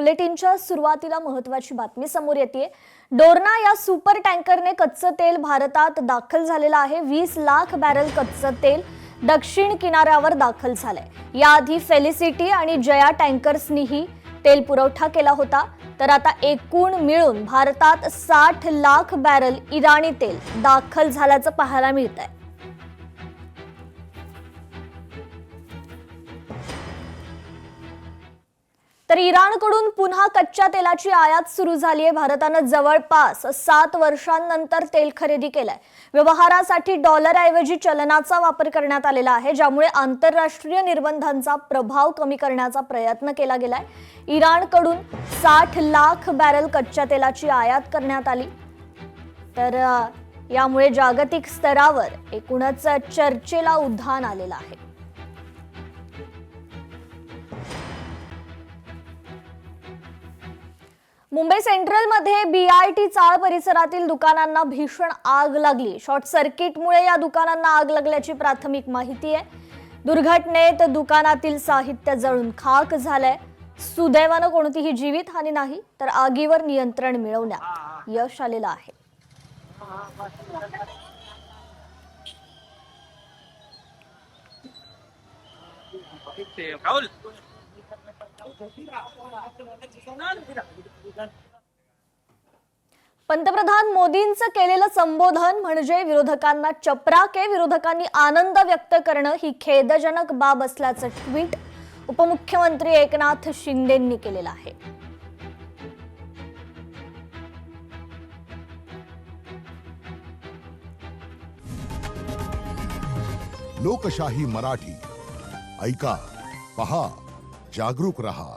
बुलेटिनच्या सुरुवातीला महत्त्वाची बातमी समोर येते। डोरना या सुपर टँकरने कच्चं तेल भारतात दाखल झालेलं आहे। 20 लाख बॅरल कच्चं तेल दक्षिण किनाऱ्यावर दाखल झालंय। याआधी फेलिसिटी आणि जया टँकर्सनीही तेल पुरवठा केला होता। तर आता एकूण मिळून भारतात 60 लाख बॅरल इराणी तेल दाखल झाल्याचं पाहायला मिळतंय। तर इराणकडून पुन्हा कच्च्या तेलाची आयात सुरू झाली आहे। भारताने जवळपास 7 वर्षांनंतर तेल खरेदी केलंय। व्यवहारासाठी डॉलरऐवजी चलनाचा वापर करण्यात आलेला आहे, ज्यामुळे आंतरराष्ट्रीय निर्बंधांचा प्रभाव कमी करण्याचा प्रयत्न केला गेलाय। इराणकडून 60 लाख बॅरल कच्च्या तेलाची आयात करण्यात आली। तर यामुळे जागतिक स्तरावर एकूणच चर्चेला उधाण आलेलं आहे। मुंबई सेंट्रलमध्ये बीआरटी चाळ परिसरातील दुकानांना भीषण आग लागली। शॉर्ट सर्किटमुळे या दुकानांना आग लागल्याची प्राथमिक माहिती आहे। दुर्घटनेत दुकानातील साहित्य जळून खाक झालंय। सुदैवाने कोणतीही जीवितहानी नाही, तर आगीवर नियंत्रण मिळवण्यात यश आलेलं आहे। पंतप्रधान मोदींचं केलेलं संबोधन म्हणजे विरोधकांना चपराके। विरोधकांनी आनंद व्यक्त करणं ही खेदजनक बाब असल्याचं ट्विट उपमुख्यमंत्री एकनाथ शिंदेंनी केलेलं आहे। लोकशाही मराठी ऐका, पहा, जागरूक रहा।